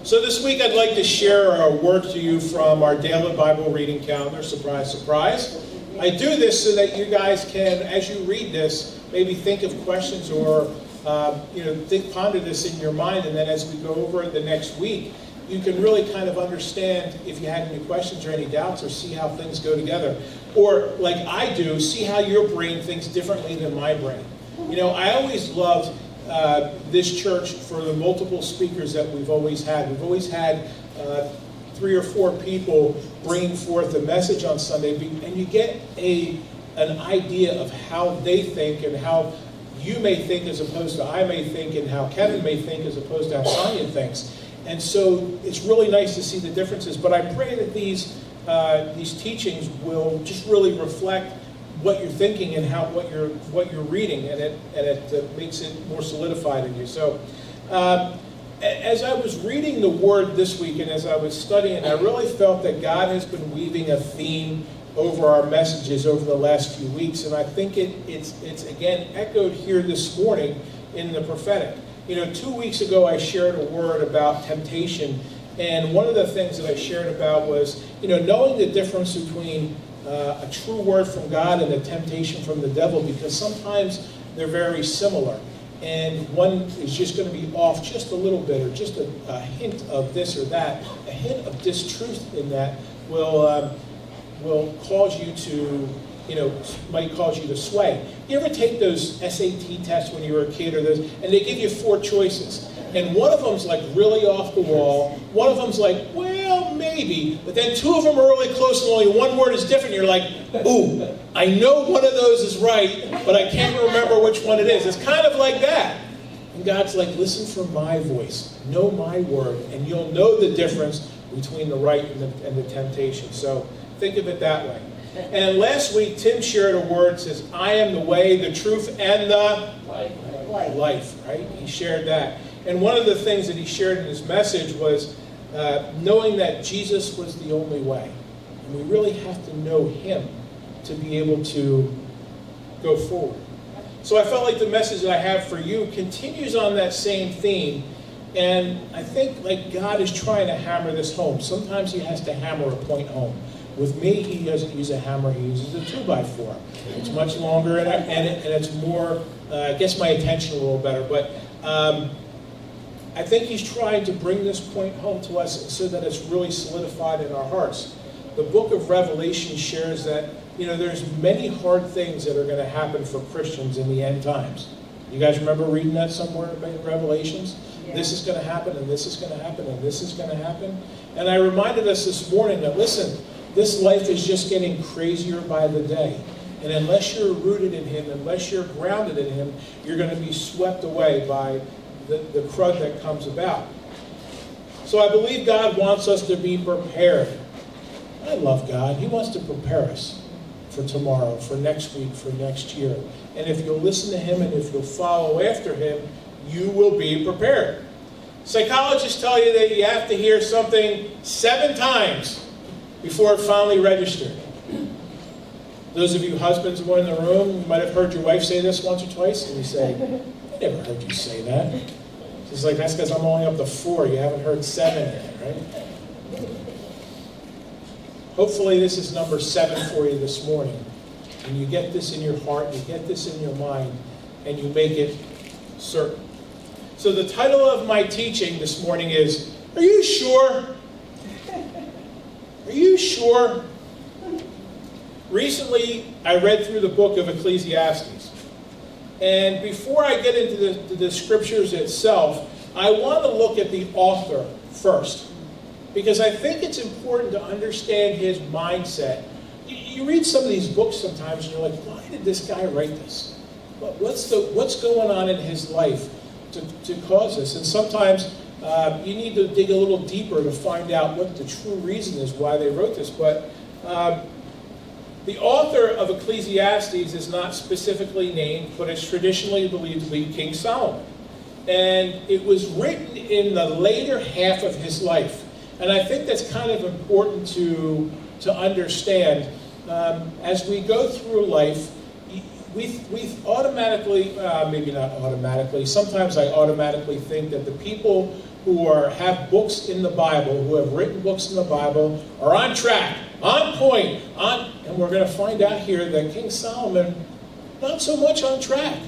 So this week I'd like to share a word to you from our daily Bible reading calendar. Surprise, surprise. I do this so that you guys can, as you read this, maybe think of questions or ponder this in your mind, and then as we go over it the next week, you can really kind of understand if you had any questions or any doubts, or see how things go together. Or, like I do, see how your brain thinks differently than my brain. You know, I always loved this church for the multiple speakers that we've always had. We've always had 3 or 4 people bringing forth a message on Sunday, and you get an idea of how they think and how you may think as opposed to I may think, and how Kevin may think as opposed to how Sonia thinks. And so it's really nice to see the differences. But I pray that these teachings will just really reflect what you're thinking and what you're reading, and it makes it more solidified in you. So as I was reading the Word this week and as I was studying, I really felt that God has been weaving a theme over our messages over the last few weeks, and I think it's again echoed here this morning in the prophetic. You know, 2 weeks ago I shared a word about temptation, and one of the things that I shared about was, knowing the difference between a true word from God and a temptation from the devil, because sometimes they're very similar, and one is just going to be off just a little bit, or just a hint of this or that, a hint of distruth in that will cause you to, might cause you to sway. You ever take those SAT tests when you were a kid, and they give you 4 choices, and one of them's like really off the wall, one of them's like, well, maybe, but then 2 of them are really close and only one word is different. You're like, ooh, I know one of those is right, but I can't remember which one it is. It's kind of like that. And God's like, listen for my voice, know my word, and you'll know the difference between the right and the temptation. So think of it that way. And last week, Tim shared a word that says, I am the way, the truth, and the life, right? He shared that. And one of the things that he shared in his message was knowing that Jesus was the only way. And we really have to know him to be able to go forward. So I felt like the message that I have for you continues on that same theme. And I think like God is trying to hammer this home. Sometimes he has to hammer a point home. With me, he doesn't use a hammer, he uses a 2x4. It's much longer and it's more, gets my attention a little better. But I think he's trying to bring this point home to us so that it's really solidified in our hearts. The book of Revelation shares that, there's many hard things that are going to happen for Christians in the end times. You guys remember reading that somewhere in Revelations? Yeah. This is going to happen, and this is going to happen, and this is going to happen. And I reminded us this morning that, listen, this life is just getting crazier by the day. And unless you're rooted in him, unless you're grounded in him, you're going to be swept away by the crud that comes about. So I believe God wants us to be prepared. I love God. He wants to prepare us for tomorrow, for next week, for next year. And if you'll listen to him and if you'll follow after him, you will be prepared. Psychologists tell you that you have to hear something 7 times before it finally registered. Those of you husbands who are in the room, you might have heard your wife say this once or twice, and you say, I never heard you say that. She's like, that's because I'm only up to 4. You haven't heard 7 yet, right? Hopefully this is number 7 for you this morning. And you get this in your heart, you get this in your mind, and you make it certain. So the title of my teaching this morning is, Are you sure? Are you sure? Recently, I read through the book of Ecclesiastes. And before I get into the scriptures itself, I want to look at the author first. Because I think it's important to understand his mindset. You read some of these books sometimes and you're like, why did this guy write this? What's going on in his life to cause this? And sometimes you need to dig a little deeper to find out what the true reason is why they wrote this. But the author of Ecclesiastes is not specifically named, but it's traditionally believed to be King Solomon. And it was written in the later half of his life. And I think that's kind of important to understand. As we go through life, we automatically, maybe not automatically, sometimes I automatically think that the people who have books in the Bible, who have written books in the Bible, are on track, on point, and we're going to find out here that King Solomon, not so much on track.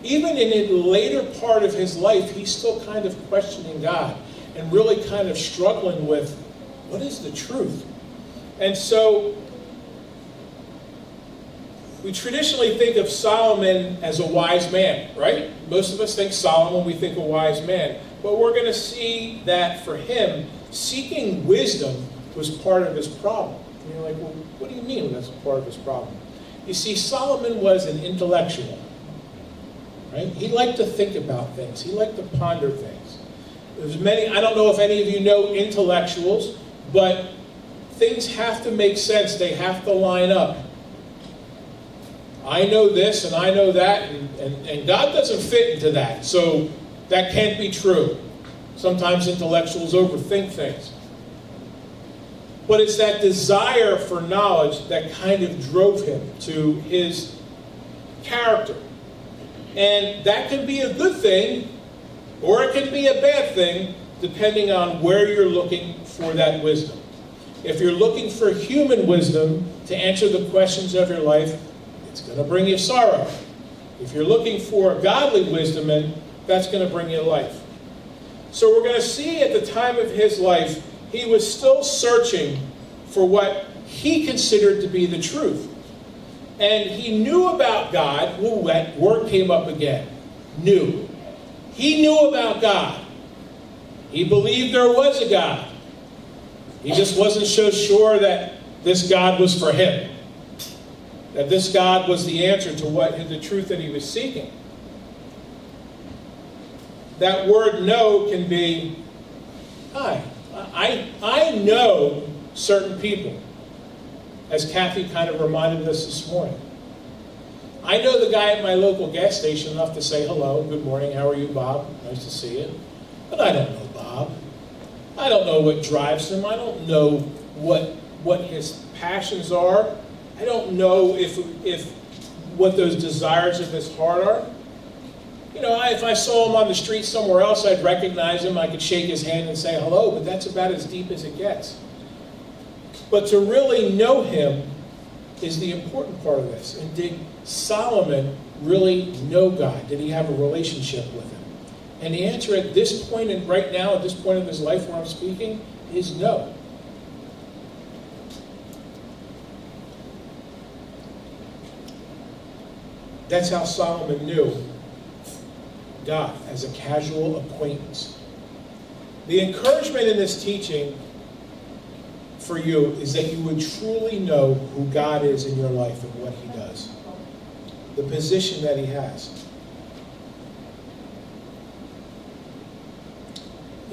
Even in a later part of his life, he's still kind of questioning God and really kind of struggling with, what is the truth? And so, we traditionally think of Solomon as a wise man, right? Most of us think Solomon, we think a wise man. But we're going to see that for him, seeking wisdom was part of his problem. And you're like, well, what do you mean that's part of his problem? You see, Solomon was an intellectual, right? He liked to think about things. He liked to ponder things. There's many, I don't know if any of you know intellectuals, but things have to make sense. They have to line up. I know this and I know that, and God doesn't fit into that, so that can't be true. Sometimes intellectuals overthink things. But it's that desire for knowledge that kind of drove him to his character. And that can be a good thing, or it can be a bad thing, depending on where you're looking for that wisdom. If you're looking for human wisdom to answer the questions of your life, it's going to bring you sorrow. If you're looking for godly wisdom, that's going to bring you life. So we're going to see at the time of his life, he was still searching for what he considered to be the truth. And he knew about God. Ooh, that word came up again. Knew. He knew about God. He believed there was a God. He just wasn't so sure that this God was for him. That this God was the answer to the truth that he was seeking. That word know can be, I know certain people, as Kathy kind of reminded us this morning. I know the guy at my local gas station enough to say hello, good morning, how are you, Bob? Nice to see you. But I don't know Bob. I don't know what drives him. I don't know what his passions are. I don't know if what those desires of his heart are. You know, if I saw him on the street somewhere else, I'd recognize him. I could shake his hand and say hello, but that's about as deep as it gets. But to really know him is the important part of this. And did Solomon really know God? Did he have a relationship with him? And the answer at this point, and right now, at this point of his life where I'm speaking, is no. That's how Solomon knew God, as a casual acquaintance. The encouragement in this teaching for you is that you would truly know who God is in your life and what he does. The position that he has.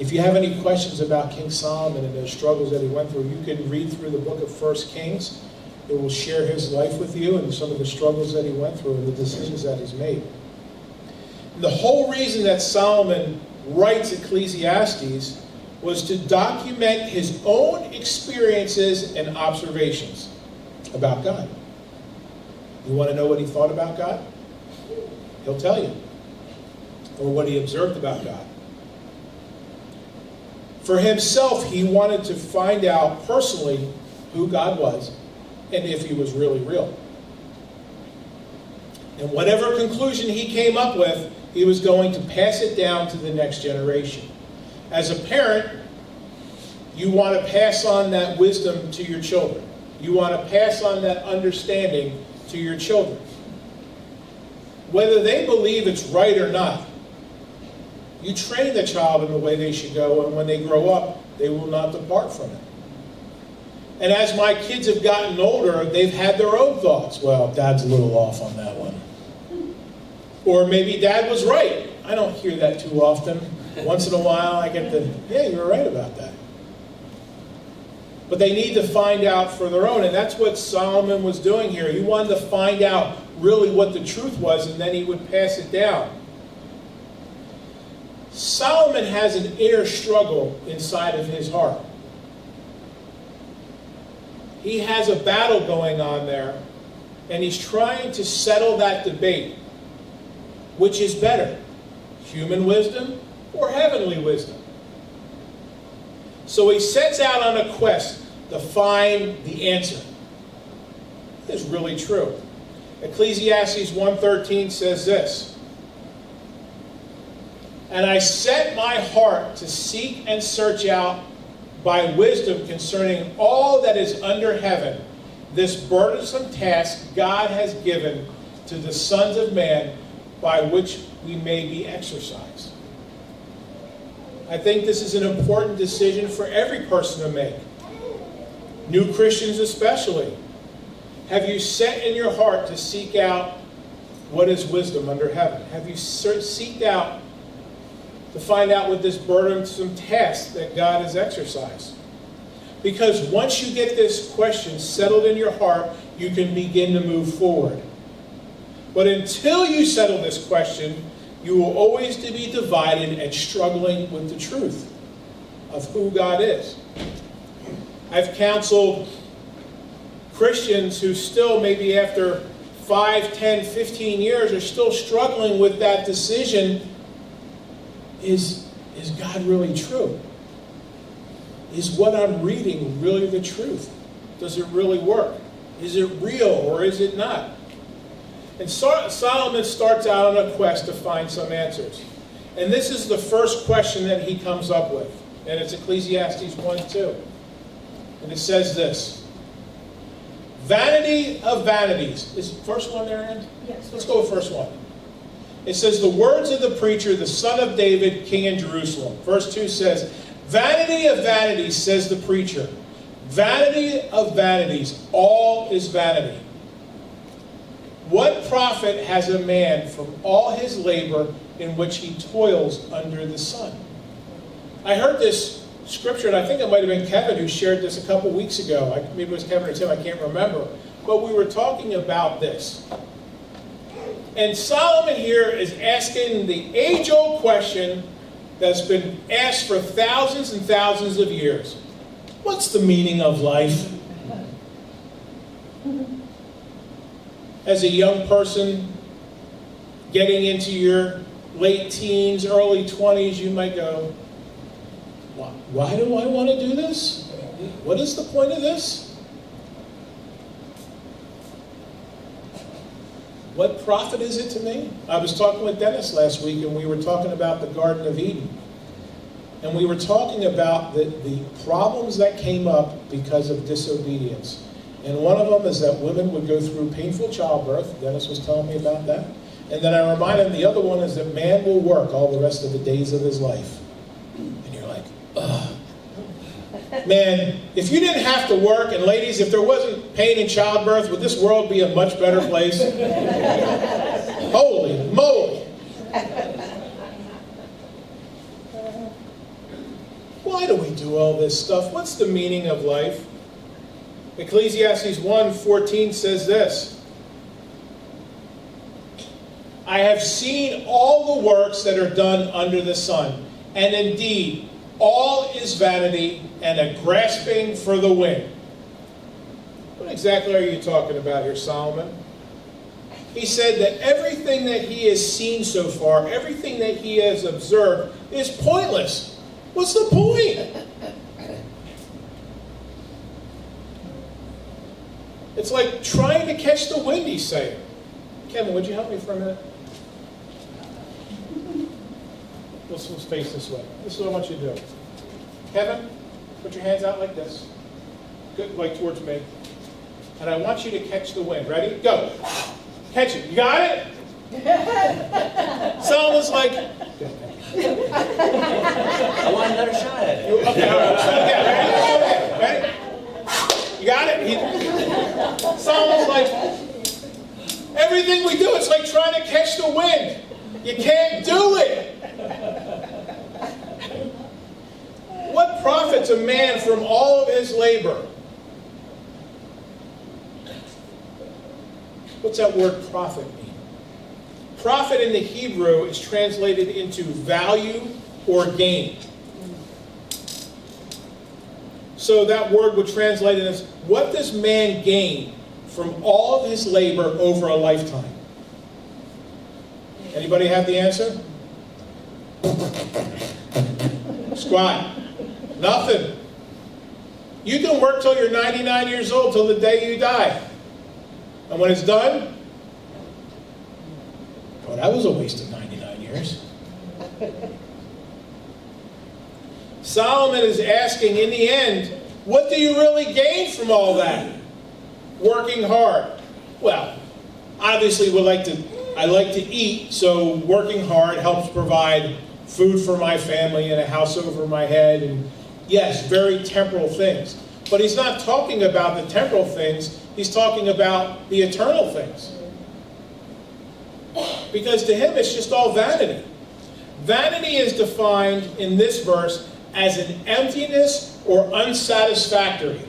If you have any questions about King Solomon and those struggles that he went through, you can read through the book of 1 Kings. It will share his life with you and some of the struggles that he went through and the decisions that he's made. And the whole reason that Solomon writes Ecclesiastes was to document his own experiences and observations about God. You want to know what he thought about God? He'll tell you. Or what he observed about God. For himself, he wanted to find out personally who God was and if he was really real. And whatever conclusion he came up with, he was going to pass it down to the next generation. As a parent, you want to pass on that wisdom to your children. You want to pass on that understanding to your children. Whether they believe it's right or not, you train the child in the way they should go, and when they grow up, they will not depart from it. And as my kids have gotten older, they've had their own thoughts. Well, Dad's a little off on that one. Or maybe Dad was right. I don't hear that too often. Once in a while I get the, yeah, you were right about that. But they need to find out for their own, and that's what Solomon was doing here. He wanted to find out really what the truth was, and then he would pass it down. Solomon has an inner struggle inside of his heart. He has a battle going on there, and he's trying to settle that debate. Which is better, human wisdom or heavenly wisdom? So he sets out on a quest to find the answer. This is really true. Ecclesiastes 1:13 says this, "And I set my heart to seek and search out by wisdom concerning all that is under heaven, this burdensome task God has given to the sons of man, by which we may be exercised." I think this is an important decision for every person to make. New Christians especially. Have you set in your heart to seek out what is wisdom under heaven? Have you seeked out to find out what this burdensome task that God has exercised? Because once you get this question settled in your heart, you can begin to move forward. But until you settle this question, you will always be divided and struggling with the truth of who God is. I've counseled Christians who still, maybe after 5, 10, 15 years, are still struggling with that decision. Is God really true? Is what I'm reading really the truth? Does it really work? Is it real or is it not? And Solomon starts out on a quest to find some answers. And this is the first question that he comes up with. And it's Ecclesiastes 1:2. And it says this, "Vanity of vanities." Is the first one there, Ann? Yes. Let's go with first one. It says, "The words of the preacher, the son of David, king in Jerusalem." Verse 2 says, "Vanity of vanities, says the preacher. Vanity of vanities, all is vanity. What profit has a man from all his labor in which he toils under the sun?" I heard this scripture, and I think it might have been Kevin who shared this a couple weeks ago. Maybe it was Kevin or Tim, I can't remember. But we were talking about this. And Solomon here is asking the age-old question that's been asked for thousands and thousands of years. What's the meaning of life? As a young person getting into your late teens, early 20s, you might go, why do I want to do this? What is the point of this? What profit is it to me? I was talking with Dennis last week, and we were talking about the Garden of Eden. And we were talking about the problems that came up because of disobedience. And one of them is that women would go through painful childbirth. Dennis was telling me about that. And then I reminded him the other one is that man will work all the rest of the days of his life. And you're like, ugh. Man, if you didn't have to work, and ladies, if there wasn't pain in childbirth, would this world be a much better place? Holy moly! Why do we do all this stuff? What's the meaning of life? Ecclesiastes 1:14 says this, "I have seen all the works that are done under the sun, and indeed all is vanity and a grasping for the wind." What exactly are you talking about here, Solomon? He said that everything that he has seen so far, everything that he has observed, is pointless. What's the point? It's like trying to catch the wind, he's saying. Kevin, would you help me for a minute? Let's face this way. This is what I want you to do. Kevin, put your hands out like this. Good, like towards me. And I want you to catch the wind. Ready? Go. Catch it. You got it? Solomon's like, I want another shot at it. okay, all right, let's do it again. Ready? Ready? You got it? Solomon's like, everything we do, it's like trying to catch the wind. You can't do it. What profits a man from all of his labor? What's that word profit mean? Profit in the Hebrew is translated into value or gain. So that word would translate it as, what does man gain from all of his labor over a lifetime? Anybody have the answer? Squat. Nothing. You can work till you're 99 years old, till the day you die. And when it's done, oh, that was a waste of 99 years. Solomon is asking, in the end, what do you really gain from all that? Working hard. Well, obviously I like to eat, so working hard helps provide food for my family and a house over my head, and yes, very temporal things. But he's not talking about the temporal things, he's talking about the eternal things. Because to him it's just all vanity. Vanity is defined in this verse as an emptiness or unsatisfactory.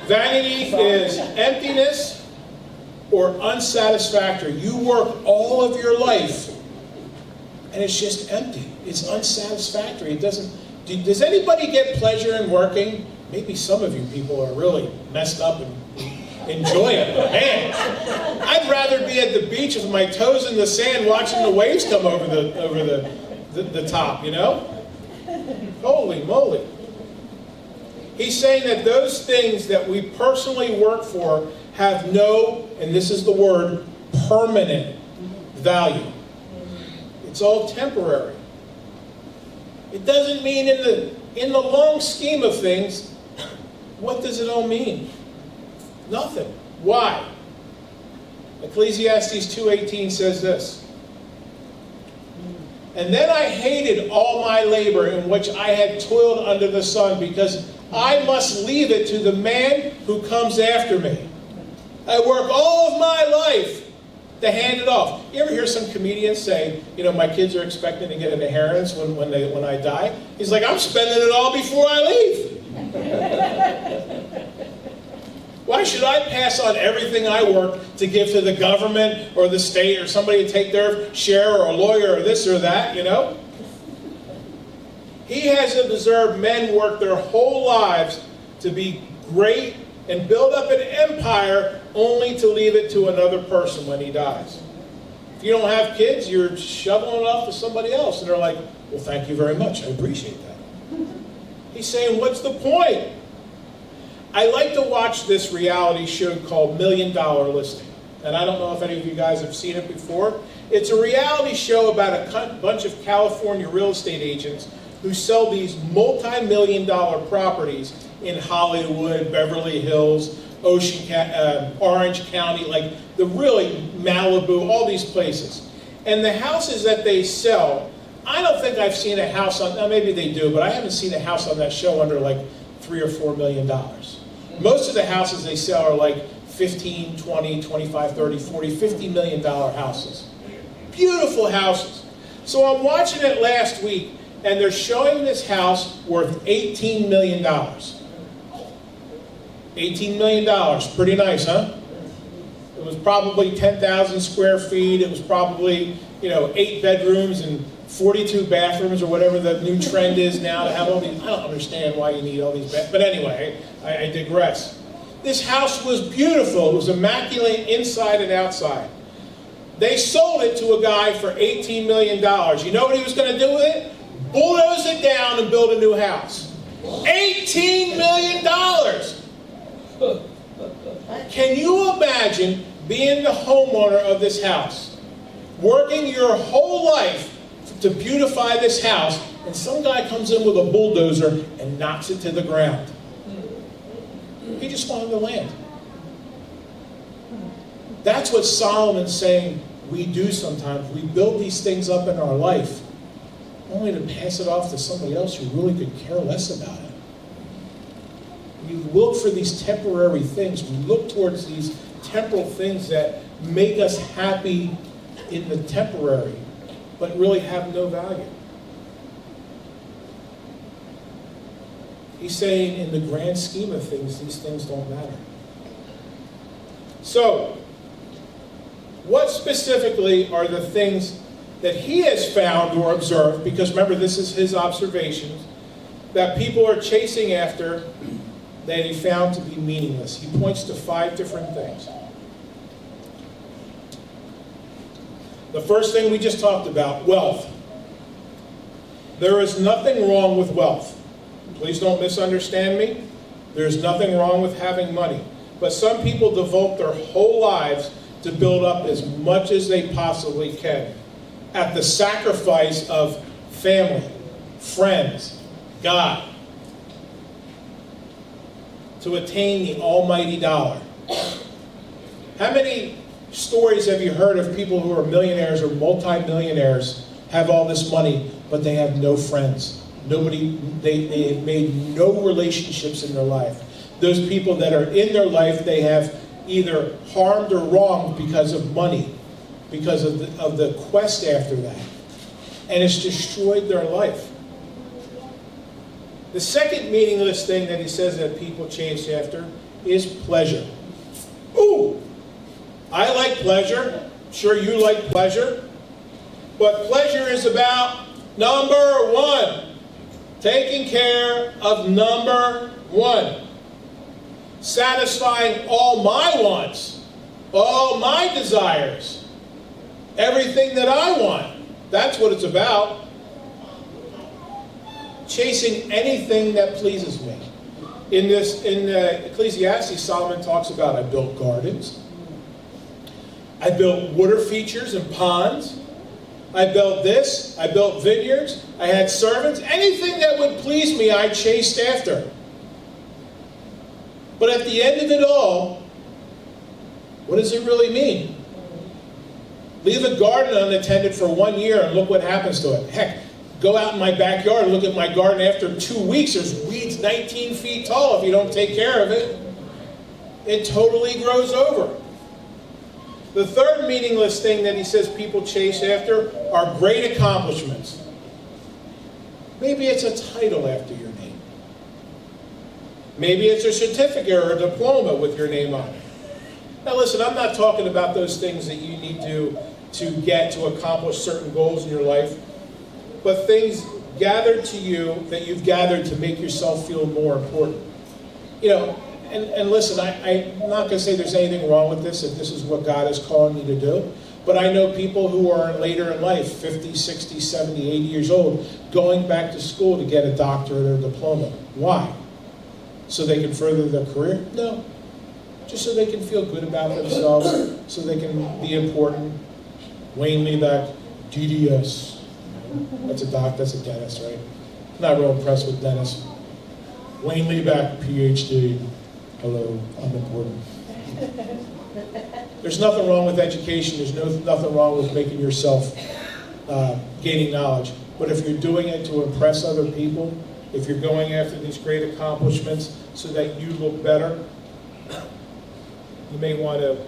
Vanity is emptiness or unsatisfactory. You work all of your life and it's just empty. It's unsatisfactory. It doesn't. Does anybody get pleasure in working? Maybe some of you people are really messed up and enjoy it. Man, I'd rather be at the beach with my toes in the sand watching the waves come over the top, you know? Holy moly. He's saying that those things that we personally work for have no, and this is the word, permanent value. It's all temporary. It doesn't mean in the long scheme of things, what does it all mean? Nothing. Why? Ecclesiastes 2:18 says this. And then I hated all my labor in which I had toiled under the sun, because I must leave it to the man who comes after me. I work all of my life to hand it off. You ever hear some comedians say, you know, my kids are expecting to get an inheritance when I die? He's like, I'm spending it all before I leave. Why should I pass on everything I work to give to the government or the state or somebody to take their share, or a lawyer or this or that, you know? He has observed men work their whole lives to be great and build up an empire only to leave it to another person when he dies. If you don't have kids, you're shoveling it off to somebody else. And they're like, well, thank you very much. I appreciate that. He's saying, what's the point? I like to watch this reality show called $1 Million Listing. And I don't know if any of you guys have seen it before. It's a reality show about a bunch of California real estate agents who sell these multi-million-dollar properties in Hollywood, Beverly Hills, Orange County, like the really Malibu, all these places. And the houses that they sell, I don't think I've seen a house on, maybe they do, but I haven't seen a house on that show under like $3 or $4 million. Most of the houses they sell are like 15, 20, 25, 30, 40, $50 million houses. Beautiful houses. So I'm watching it last week, and they're showing this house worth $18 million. $18 million, pretty nice, huh? It was probably 10,000 square feet. It was probably, 8 bedrooms and 42 bathrooms, or whatever the new trend is now to have all these. I don't understand why you need all these bathrooms. But anyway, I digress. This house was beautiful. It was immaculate inside and outside. They sold it to a guy for $18 million. You know what he was going to do with it? Bulldoze it down and build a new house. $18 million! Can you imagine being the homeowner of this house, working your whole life to beautify this house, and some guy comes in with a bulldozer and knocks it to the ground? He just wanted the land. That's what Solomon's saying we do sometimes. We build these things up in our life only to pass it off to somebody else who really could care less about it. We look for these temporary things. We look towards these temporal things that make us happy in the temporary, but really have no value. He's saying in the grand scheme of things, these things don't matter. So, what specifically are the things that he has found or observed, because remember this is his observations, that people are chasing after that he found to be meaningless? He points to 5 different things. The first thing we just talked about, wealth. There is nothing wrong with wealth. Please don't misunderstand me. There's nothing wrong with having money. But some people devote their whole lives to build up as much as they possibly can at the sacrifice of family, friends, God, to attain the almighty dollar. How many stories have you heard of people who are millionaires or multi-millionaires, have all this money, but they have no friends? They have made no relationships in their life. Those people that are in their life, they have either harmed or wronged because of money, because of the quest after that. And it's destroyed their life. The second meaningless thing that he says that people chase after is pleasure. Ooh, I like pleasure. I'm sure you like pleasure. But pleasure is about number one. Taking care of number one. Satisfying all my wants, all my desires, everything that I want. That's what it's about. Chasing anything that pleases me. In Ecclesiastes, Solomon talks about, I built gardens. I built water features and ponds. I built this. I built vineyards. I had servants. Anything that would please me, I chased after. But at the end of it all, what does it really mean? Leave a garden unattended for 1 year and look what happens to it. Heck, go out in my backyard and look at my garden. After 2 weeks, there's weeds 19 feet tall if you don't take care of it. It totally grows over. The third meaningless thing that he says people chase after are great accomplishments. Maybe it's a title after your name. Maybe it's a certificate or a diploma with your name on it. Now listen, I'm not talking about those things that you need to get to accomplish certain goals in your life, but things gathered to you that you've gathered to make yourself feel more important. You know, and listen, I'm not going to say there's anything wrong with this, if this is what God is calling you to do. But I know people who are later in life, 50, 60, 70, 80 years old, going back to school to get a doctorate or a diploma. Why? So they can further their career? No. Just so they can feel good about themselves, so they can be important. Wayne Lebak, DDS. That's a dentist, right? I'm not real impressed with dentists. Wayne Lebak, PhD. Hello, I'm important. There's nothing wrong with education. There's nothing wrong with making yourself, gaining knowledge. But if you're doing it to impress other people, if you're going after these great accomplishments so that you look better, you may want to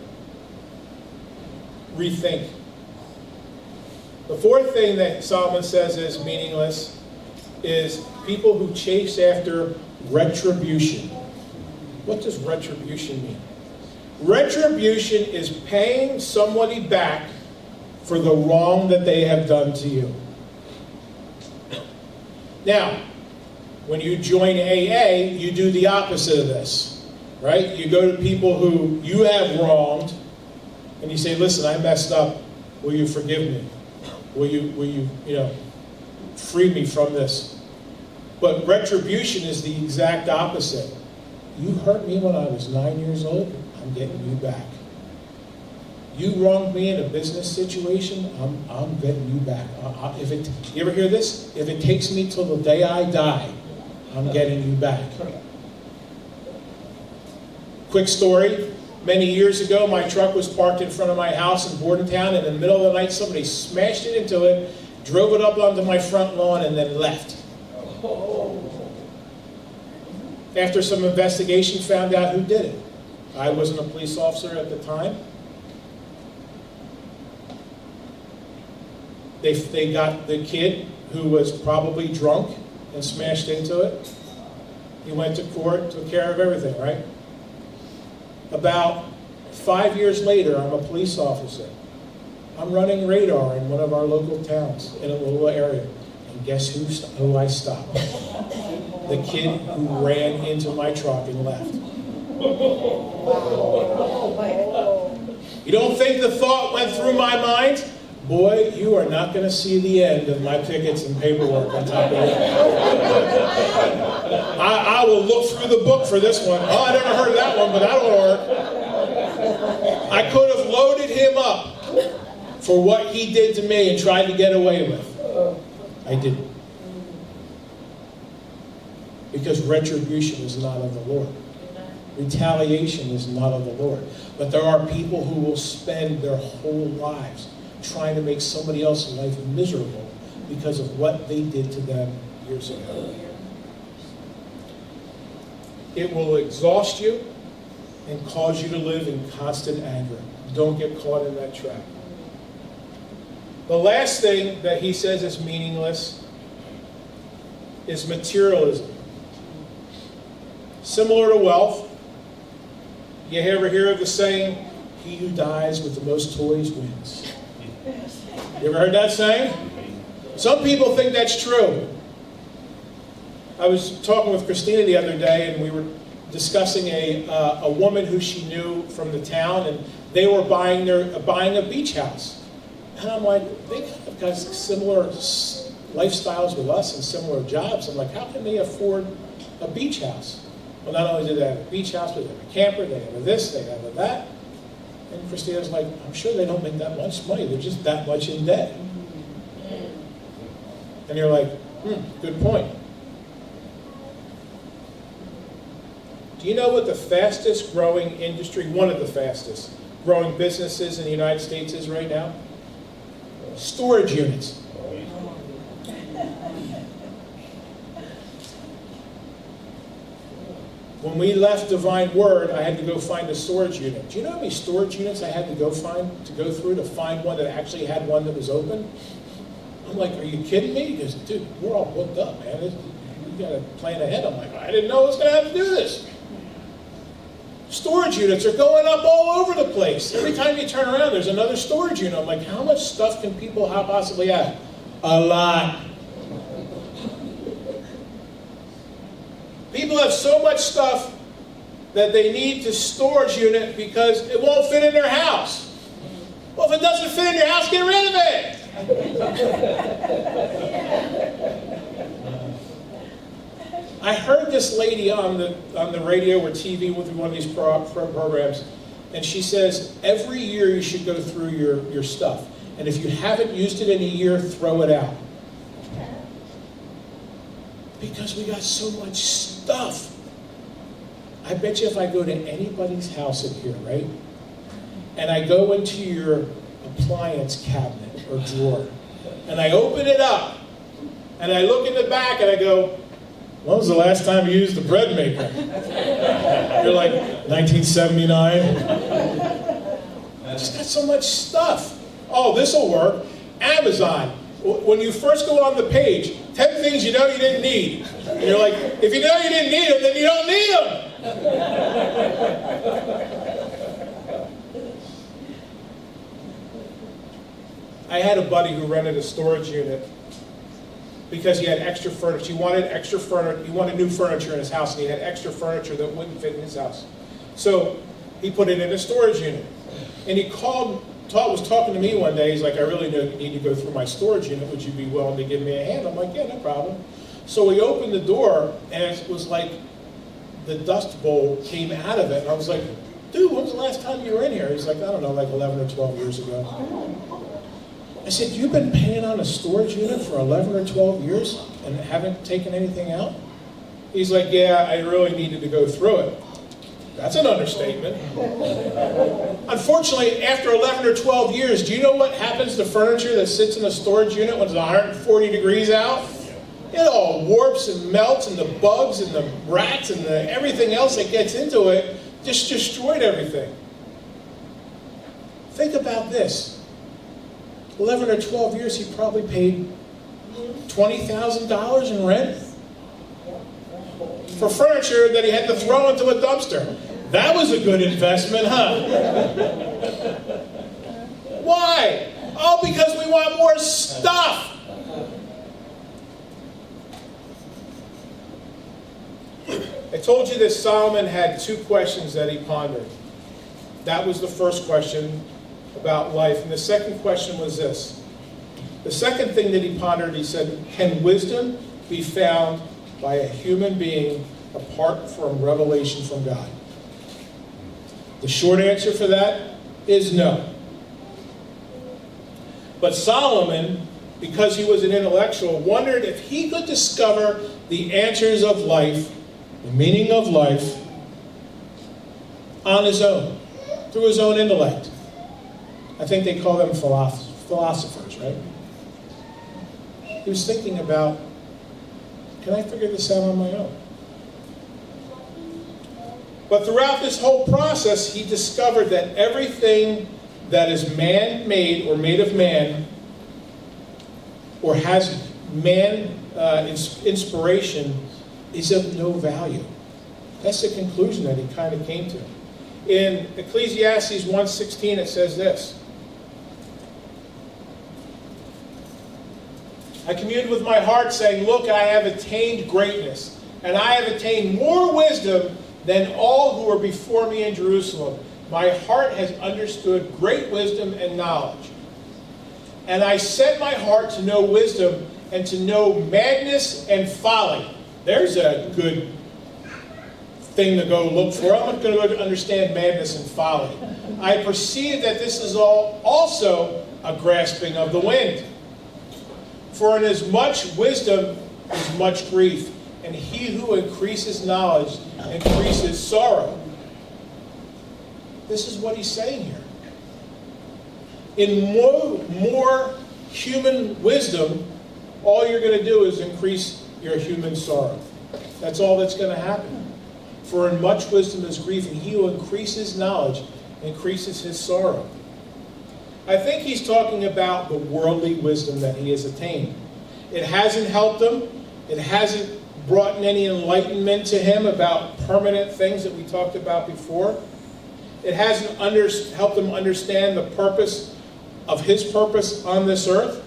rethink. The fourth thing that Solomon says is meaningless is people who chase after retribution. What does retribution mean? Retribution is paying somebody back for the wrong that they have done to you. Now, when you join AA, you do the opposite of this, right? You go to people who you have wronged, and you say, listen, I messed up. Will you forgive me? Will you free me from this? But retribution is the exact opposite. You hurt me when I was 9 years old, I'm getting you back. You wronged me in a business situation, I'm getting you back. You ever hear this? If it takes me till the day I die, I'm getting you back. Quick story. Many years ago, my truck was parked in front of my house in Bordentown, and in the middle of the night, somebody smashed it into it, drove it up onto my front lawn, and then left. After some investigation, found out who did it. I wasn't a police officer at the time. They got the kid who was probably drunk and smashed into it. He went to court, took care of everything, right? About 5 years later, I'm a police officer. I'm running radar in one of our local towns, in a little area. And guess who I stopped? The kid who ran into my truck and left. You don't think the thought went through my mind? boy, you are not going to see the end of my tickets and paperwork on top of it. I will look through the book for this one. Oh, I never heard of that one, but that'll work. I could have loaded him up for what he did to me and tried to get away with. I didn't. Because retribution is not of the Lord. Retaliation is not of the Lord. But there are people who will spend their whole lives trying to make somebody else's life miserable because of what they did to them years ago. It will exhaust you and cause you to live in constant anger. Don't get caught in that trap. The last thing that he says is meaningless is materialism. Similar to wealth, you ever hear of the saying, he who dies with the most toys wins? You ever heard that saying? Some people think that's true. I was talking with Christina the other day, and we were discussing a woman who she knew from the town, and they were buying a beach house. And I'm like, they kind of got similar lifestyles with us and similar jobs. I'm like, how can they afford a beach house? Well, not only do they have a beach house, but they have a camper, they have a this, they have a that. And Christina's like, I'm sure they don't make that much money. They're just that much in debt. And you're like, good point. Do you know what the fastest growing industry, one of the fastest growing businesses in the United States is right now? Storage units. When we left Divine Word, I had to go find a storage unit. Do you know how many storage units I had to go through to find one that actually had one that was open? I'm like, are you kidding me? He goes, dude, we're all booked up, man. You got to plan ahead. I'm like, I didn't know I was going to have to do this. Storage units are going up all over the place. Every time you turn around, there's another storage unit. I'm like, how much stuff can people possibly have? A lot. People have so much stuff that they need to storage unit because it won't fit in their house. Well, if it doesn't fit in your house, get rid of it. I heard this lady on the radio or TV with one of these programs, and she says, every year you should go through your stuff. And if you haven't used it in a year, throw it out. Because we got so much stuff. I bet you if I go to anybody's house in here, right? And I go into your appliance cabinet or drawer, and I open it up, and I look in the back, and I go, when was the last time you used the bread maker? You're like, 1979? I just got so much stuff. Oh, this will work. Amazon. When you first go on the page, 10 things you know you didn't need. And you're like, if you know you didn't need them, then you don't need them. I had a buddy who rented a storage unit because he had extra furniture. He wanted extra furniture. He wanted new furniture in his house, and he had extra furniture that wouldn't fit in his house. So he put it in a storage unit. And he was talking to me one day. He's like, I really need to go through my storage unit. Would you be willing to give me a hand? I'm like, yeah, no problem. So we opened the door, and it was like the dust bowl came out of it. And I was like, dude, when was the last time you were in here? He's like, I don't know, like 11 or 12 years ago. I said, you've been paying on a storage unit for 11 or 12 years and haven't taken anything out? He's like, yeah, I really needed to go through it. That's an understatement. Unfortunately, after 11 or 12 years, do you know what happens to furniture that sits in a storage unit when it's 140 degrees out? It all warps and melts, and the bugs and the rats and everything else that gets into it just destroyed everything. Think about this. 11 or 12 years, he probably paid $20,000 in rent for furniture that he had to throw into a dumpster. That was a good investment, huh? Why? Oh, because we want more stuff. I told you that Solomon had two questions that he pondered. That was the first question. about life. And the second question was this. The second thing that he pondered, he said, can wisdom be found by a human being apart from revelation from God? The short answer for that is no. But Solomon, because he was an intellectual, wondered if he could discover the answers of life, the meaning of life, on his own, through his own intellect. I think they call them philosophers, right? He was thinking about, can I figure this out on my own? But throughout this whole process, he discovered that everything that is man-made or made of man, or has man inspiration, is of no value. That's the conclusion that he kind of came to. In Ecclesiastes 1:16, it says this. I communed with my heart, saying, look, I have attained greatness, and I have attained more wisdom than all who were before me in Jerusalem. My heart has understood great wisdom and knowledge. And I set my heart to know wisdom and to know madness and folly. There's a good thing to go look for. I'm not going to understand madness and folly. I perceive that this is all also a grasping of the wind. For in as much wisdom is much grief, and he who increases knowledge increases sorrow. This is what he's saying here. In more human wisdom, all you're going to do is increase your human sorrow. That's all that's going to happen. For in much wisdom is grief, and he who increases knowledge increases his sorrow. I think he's talking about the worldly wisdom that he has attained. It hasn't helped him. It hasn't brought any enlightenment to him about permanent things that we talked about before. It hasn't helped him understand the purpose of his purpose on this earth.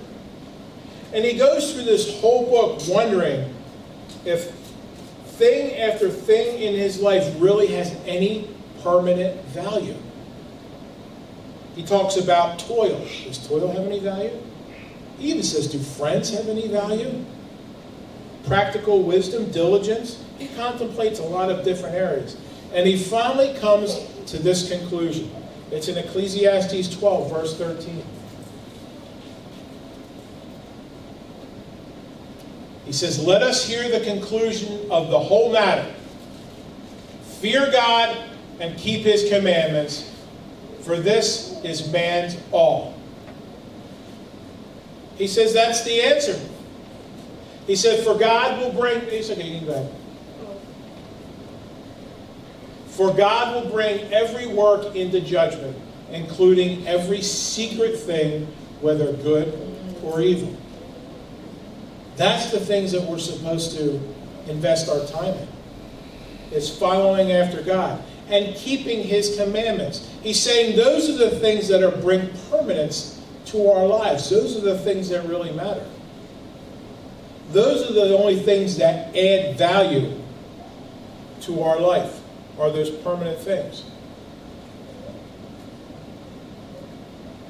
And he goes through this whole book wondering if thing after thing in his life really has any permanent value. He talks about toil. Does toil have any value? He even says, do friends have any value? Practical wisdom, diligence. He contemplates a lot of different areas. And he finally comes to this conclusion. It's in Ecclesiastes 12, verse 13. He says, let us hear the conclusion of the whole matter. Fear God and keep his commandments, for this is man's all. He says that's the answer. He said, for God will bring... It's okay, you can go ahead. For God will bring every work into judgment, including every secret thing, whether good or evil. That's the things that we're supposed to invest our time in. It's following after God and keeping his commandments. He's saying those are the things that bring permanence to our lives. Those are the things that really matter. Those are the only things that add value to our life, are those permanent things.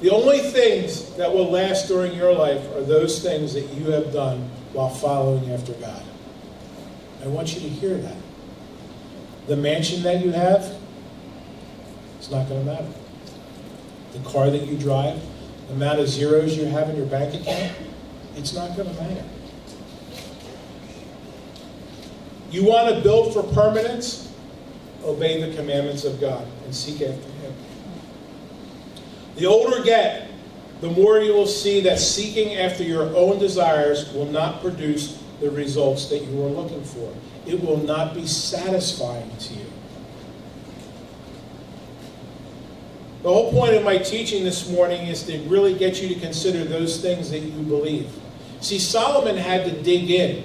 The only things that will last during your life are those things that you have done while following after God. I want you to hear that. The mansion that you have, it's not going to matter. The car that you drive, the amount of zeros you have in your bank account, it's not going to matter. You want to build for permanence? Obey the commandments of God and seek after him. The older you get, the more you will see that seeking after your own desires will not produce the results that you are looking for. It will not be satisfying to you. The whole point of my teaching this morning is to really get you to consider those things that you believe. See, Solomon had to dig in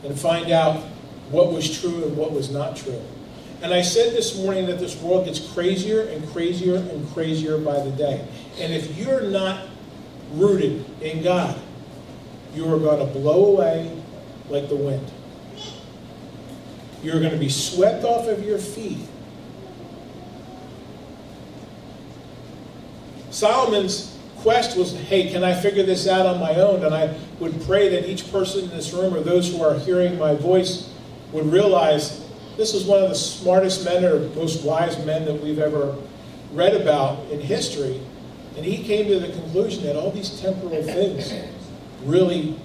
and find out what was true and what was not true. And I said this morning that this world gets crazier and crazier and crazier by the day. And if you're not rooted in God, you are going to blow away like the wind. You're going to be swept off of your feet. Solomon's quest was, hey, can I figure this out on my own? And I would pray that each person in this room or those who are hearing my voice would realize this is one of the smartest men or most wise men that we've ever read about in history. And he came to the conclusion that all these temporal things really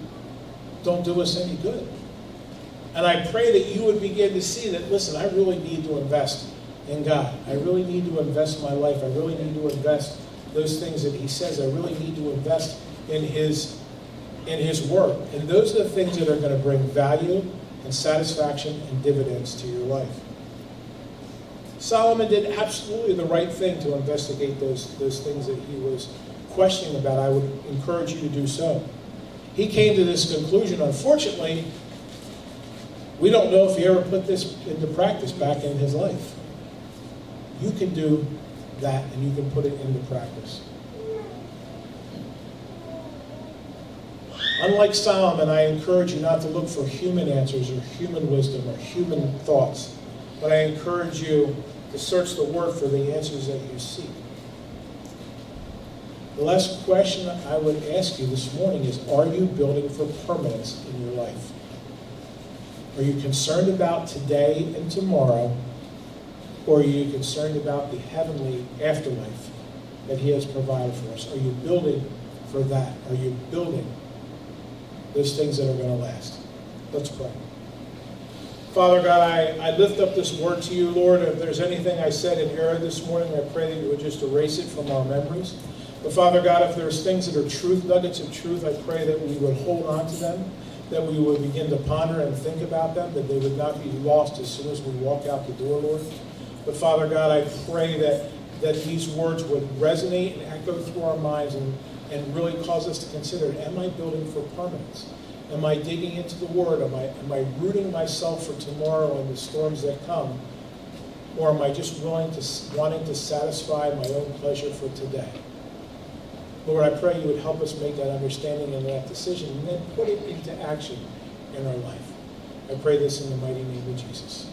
don't do us any good. And I pray that you would begin to see that, listen, I really need to invest in God. I really need to invest my life. I really need to invest those things that he says. I really need to invest in his word. And those are the things that are going to bring value and satisfaction and dividends to your life. Solomon did absolutely the right thing to investigate those things that he was questioning about. I would encourage you to do so. He came to this conclusion. Unfortunately, we don't know if he ever put this into practice back in his life. You can do that and you can put it into practice. Unlike Solomon, I encourage you not to look for human answers or human wisdom or human thoughts, but I encourage you to search the Word for the answers that you seek. The last question I would ask you this morning is, are you building for permanence in your life? Are you concerned about today and tomorrow, or are you concerned about the heavenly afterlife that he has provided for us? Are you building for that? Are you building those things that are going to last? Let's pray. Father God, I lift up this word to you, Lord. If there's anything I said in error this morning, I pray that you would just erase it from our memories. But Father God, if there's things that are truth, nuggets of truth, I pray that we would hold on to them, that we would begin to ponder and think about them, that they would not be lost as soon as we walk out the door, Lord. But Father God, I pray that these words would resonate and echo through our minds and really cause us to consider, am I building for permanence? Am I digging into the Word? Am I rooting myself for tomorrow and the storms that come? Or am I just wanting to satisfy my own pleasure for today? Lord, I pray you would help us make that understanding and that decision and then put it into action in our life. I pray this in the mighty name of Jesus.